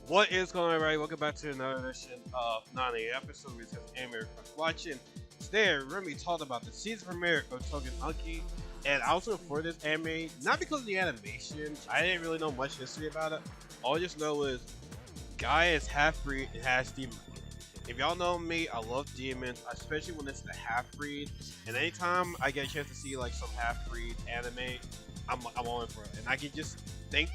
What is going on, everybody? Welcome back to another edition of Nani episode we discuss anime we're watching. Today, we're going to be talking about the season premiere of Tougen Anki, and I was looking for this anime not because of the animation. I didn't really know much history about it. All I just know is guy is half breed and has demon. If y'all know me, I love demons, especially when it's the half breed. And anytime I get a chance to see like some half breed anime, I'm all in for it. And I can just thank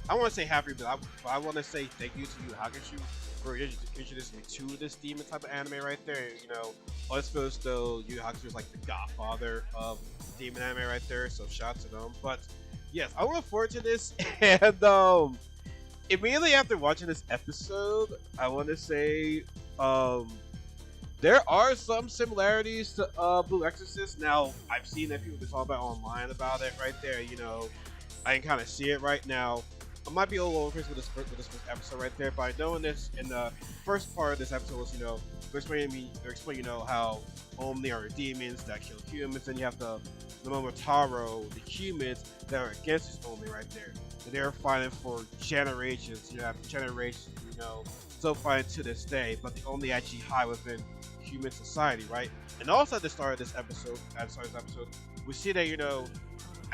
I want to say half breed, but I want to say thank you to Yu Hakusho for introducing me to this demon type of anime right there. You know, I suppose though Yu Hakusho is like the godfather of demon anime right there, so shout out to them. But yes, I look forward to this, and immediately after watching this episode, I want to say um, there are some similarities to Blue Exorcist. Now, I've seen that people talk about online about it right there. You know, I can kind of see it right now. I might be a little overpaced with this first episode right there, but I know in the first part of this episode was, you know, they're explaining, you know, how Omni are demons that kill humans, and you have the Momotaro, the humans that are against this Omni right there. And they're fighting for generations. You have generations, you know, still fighting to this day, but the Omni actually high within human society, right? And also at the start of this episode, we see that, you know,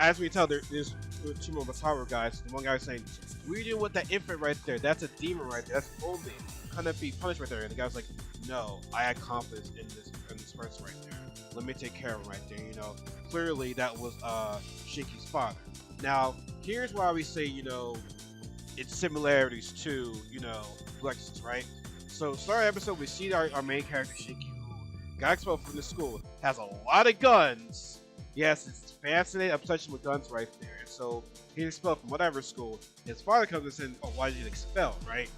as we tell, there's two Momotaro guys. The one guy is saying, "What are you doing with that infant right there? That's a demon right there. That's Omni. Couldn't be punished right there." And the guy's like, "No, I had confidence in this person right there. Let me take care of him right there." You know, clearly that was Shinki's father. Now, here's why we say, you know, it's similarities to, you know, Lexus, right? So, start episode, we see our main character Shinki, who got expelled from the school, has a lot of guns. Yes, it's fascinating obsession with guns right there. And so he's expelled from whatever school. His father comes and says, "Oh, why did you get expelled?" Right?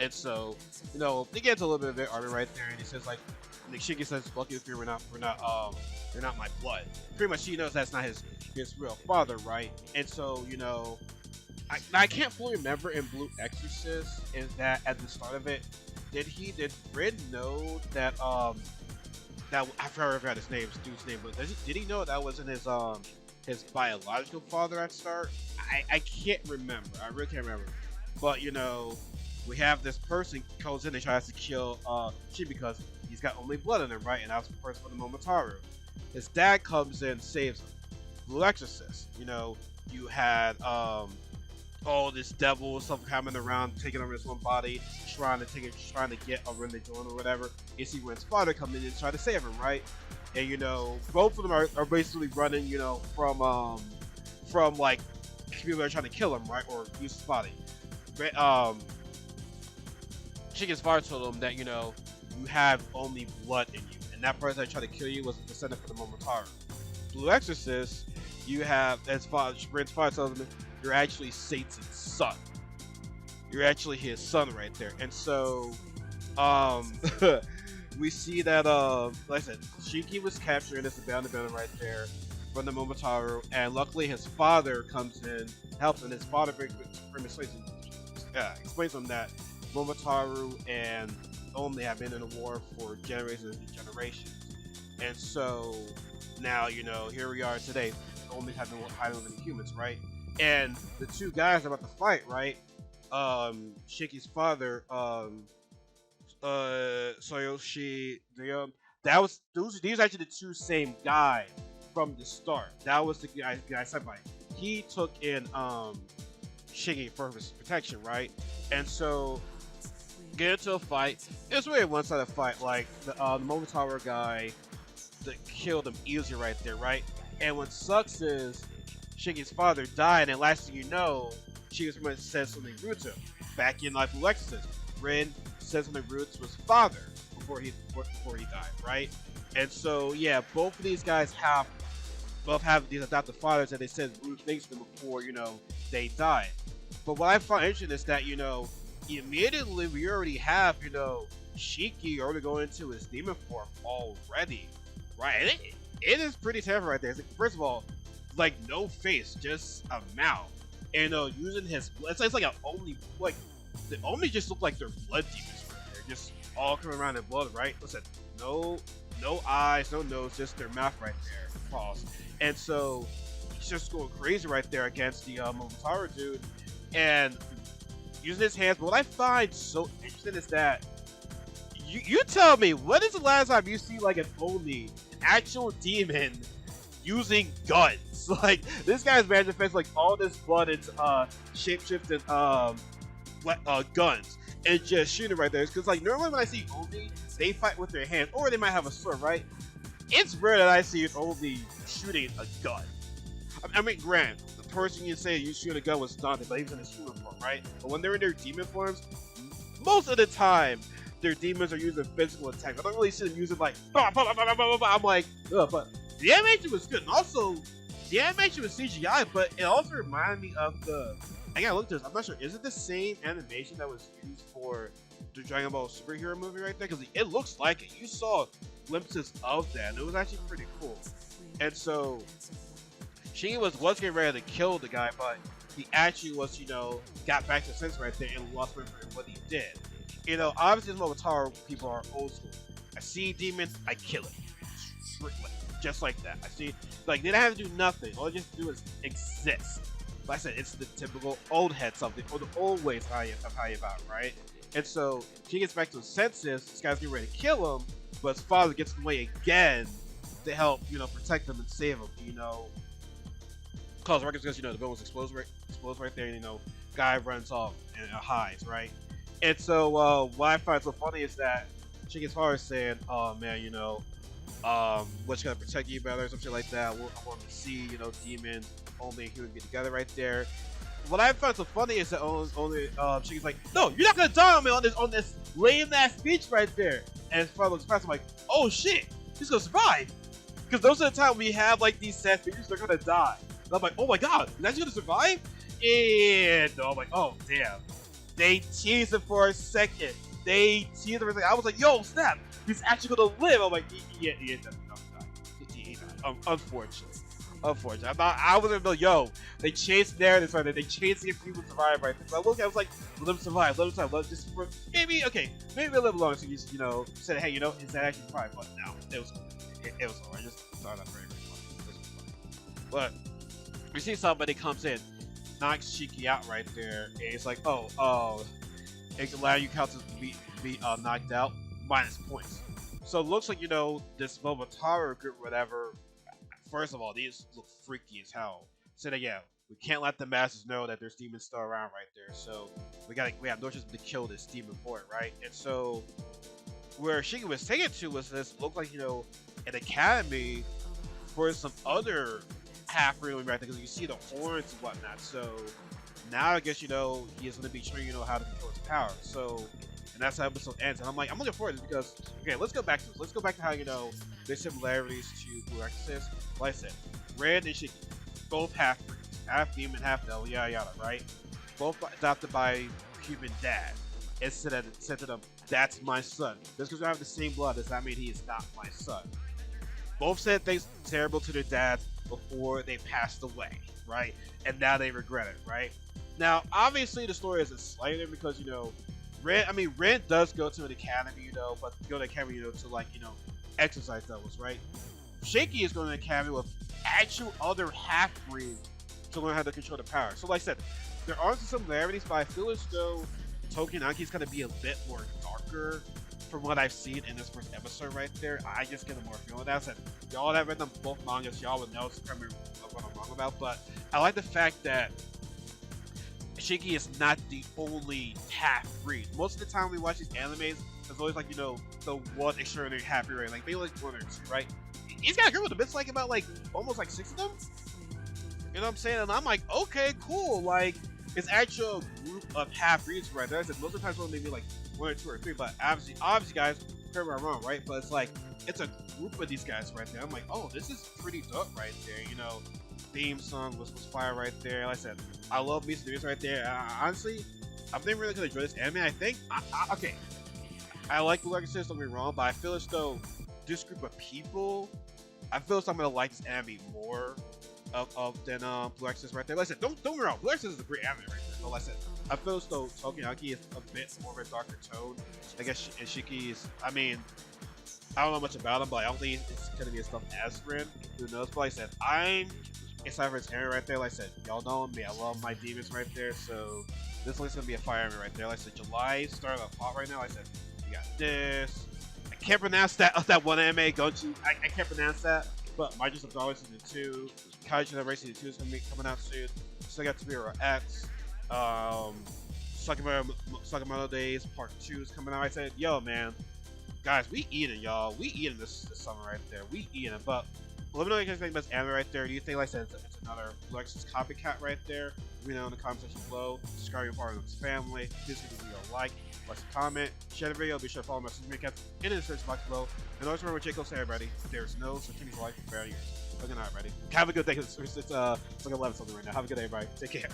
And so, you know, they get into a little bit of it argument right there, and he says like, Shinki says, "Lucky if you're not they're not my blood." Pretty much, he knows that's not his real father, right? And so, you know, I can't fully remember in Blue Exorcist is that at the start of it, did Rin know that that I forgot his name, dude's name, but did he know that wasn't his biological father at start? I can't remember. I really can't remember. But you know, we have this person goes in and tries to kill Shin because he's got only blood in him, right? And that was the person for the Momotaro. His dad comes in, saves him. Blue Exorcist. You know, you had all this devil stuff coming around, taking over his one body, trying to get a Ren the joint or whatever. You see Ren's father come in and try to save him, right? And you know, both of them are basically running, you know, from like people that are trying to kill him, right, or use his body. Shinki's father told him that, you know, you have only blood in you, and that person that tried to kill you was the descendant from the Momotaro. Blue Exorcist, you have Ren's father tells him you're actually Satan's son. You're actually his son right there. And so, we see that, like I said, Shinki was captured in this abandoned building right there from the Momotaro, and luckily his father comes in, helps, and his father explains to him that Momotaro and Omni have been in a war for generations and generations. And so, now, you know, here we are today. Omni have been hiding within humans, right? And the two guys are about to fight, right? Shinki's father, Soyoshi, these are actually the two same guys from the start. That was the guy said by. He took in Shinki for his protection, right? And so get into a fight. It's really a one-sided fight. Like the Momotaro guy that killed him easily right there, right? And what sucks is Shinki's father died, and last thing you know, Shinki's pretty much said something rude to him. Back in Life of Exorcist, Rin said something rude to his father before he died, right? And so yeah, both of these guys have these adopted fathers that they said rude things to them before, you know, they died. But what I find interesting is that, you know, immediately we already have, you know, Shinki already going into his demon form already, right? And it is pretty terrifying right there. It's like, first of all, like no face, just a mouth, and using his blood. It's like an Omni, like the Omni just look like they're blood demons right there, just all coming around in blood, right? Listen, no eyes, no nose, just their mouth right there. Pause. And so he's just going crazy right there against the Momotaro dude, and using his hands. But what I find so interesting is that you tell me, when is the last time you see like an actual demon using guns? Like, this guy's manifest like all this blood and shapeshifting guns and just shooting right there. Because like normally when I see Oni, they fight with their hands or they might have a sword, right? It's rare that I see it only shooting a gun. I mean, Grant, the person you say you shoot a gun was Dante, but he was in his human form, right? But when they're in their demon forms, most of the time their demons are using physical attacks. I don't really see them using like bah, bah, bah, bah, bah, bah. I'm like, ugh, but the animation was good. And also, the animation was CGI, but it also reminded me of I gotta look at this. I'm not sure. Is it the same animation that was used for the Dragon Ball superhero movie right there? Because it looks like it. You saw glimpses of that, and it was actually pretty cool. And so, she was getting ready to kill the guy, but he actually was, got back to sense right there and lost memory of what he did. Obviously, the Momotaro people are old school. I see demon, I kill it. Strictly. Just like that. I see, like, they don't have to do nothing. All they just do is exist. Like I said, it's the typical old head something, or the old ways of how you about, right? And so, he gets back to his senses, this guy's getting ready to kill him, but his father gets in the way again to help, protect him and save him, cause records because, the building was explodes right there, and, guy runs off and hides, right? And so, what I find so funny is that Chicken Father is saying, oh man, what's gonna protect you better, some shit like that. I want to see, demons, only a human get together right there. What I find so funny is that only Chicken's like, no, you're not gonna die on me on this lame ass speech right there. And his father looks past him like, oh shit, he's gonna survive. Because those are the time we have like these sad speeches, they're gonna die. And I'm like, oh my god, is that gonna survive? And no, I'm like, oh damn. They teased him for a second. They teased him for a second. I was like, yo, snap, he's actually gonna live. I'm like, yeah, unfortunately. I wasn't know, yo, they chased narratives right there. They chased to get people to survive right there. So I was like, let them survive, just for maybe a little longer. So you said, hey, is that actually survive? But no, it was over. I just thought that very funny. But we see somebody comes in, knocks Shiki out right there, and it's like, it can allow you count to be knocked out, minus points. So it looks like, this Momotaro group, whatever. First of all, these look freaky as hell. So that, yeah, we can't let the masses know that there's demons still around right there. So we have no chance to kill this demon for it, right? And so where Shiki was taken to was this looked like, an academy for some other half-real right there, because you see the horns and whatnot. So now I guess, he is going to be showing how to control his power. So, and that's how the episode ends. And I'm looking forward to this because, okay, let's go back to this. Let's go back to how, there's similarities to Blue Exorcist. Like I said, Red and Shiki, both half-breeds, half demon, half devil, yada yada, right? Both adopted by human dad. And said to them, that's my son. Just because we have the same blood does not mean he is not my son. Both said things terrible to their dads before they passed away, right? And now they regret it, right? Now, obviously, the story is slightly because, Red does go to an academy, but go to the academy, to like, exercise levels, right? Shaky is going to an academy with actual other half-breeds to learn how to control the power. So, like I said, there are some similarities, but I feel as though Tougen Anki is going to be a bit more darker from what I've seen in this first episode right there. I just get a more feeling of that. I said, y'all that read them both mangas, y'all would know what I'm wrong about, but I like the fact that Shiki is not the only half-breed. Most of the time we watch these animes, there's always like, the one extraordinary half-breed, like maybe like one or two, right? He's got a group with them. It's like about like almost like 6 of them. You know what I'm saying? And I'm like, okay, cool. Like, it's actual group of half-breeds right there. I said most of the times maybe like 1 or 2 or 3, but obviously guys, correct me if I'm wrong, right? But it's like, it's a group of these guys right there. I'm like, oh, this is pretty dope right there. Theme song was fire right there. Like I said, I love Misa News right there. Honestly, I've never really gonna enjoy this anime. I think, okay, I like Blue Exorcist, don't get me wrong, but I feel as though this group of people, I feel as though I'm gonna like this anime more than Blue Exorcist right there. Like I said, don't get me wrong, Blue Exorcist is a great anime right there. But like I said, I feel as though Tougen Anki is a bit more of a darker tone. I guess Shiki is, I don't know much about him, but I don't think it's gonna be a stuff as friend. Who knows? But like I said, I'm excited for this anime right there. Like I said, y'all know me. I love my demons right there. So This looks gonna be a fire anime right there. Like I said, July started off hot right now. Like I said, we got this. I can't pronounce that one anime. Gochu. I can't pronounce that. But My Just a Dollar Season 2, Kaiju No Race Season 2 is gonna be coming out soon. Still got Tomorrow X. Sakamoto Days Part 2 is coming out. I said, yo man, guys, we eating, y'all. We eating this summer right there. We eating. But let me know what you guys think about this anime right there. Do you think, like I said, it's another Lexus copycat right there? Let me know in the comment section below. Subscribe to be part of this family. Please give the video a like, comment, share the video. Be sure to follow my social media accounts in the description box below. And always remember what Jake will say, everybody. There is no such thing as life for better years. Good night, everybody. Have a good day. It's like 11 something right now. Have a good day, everybody. Take care.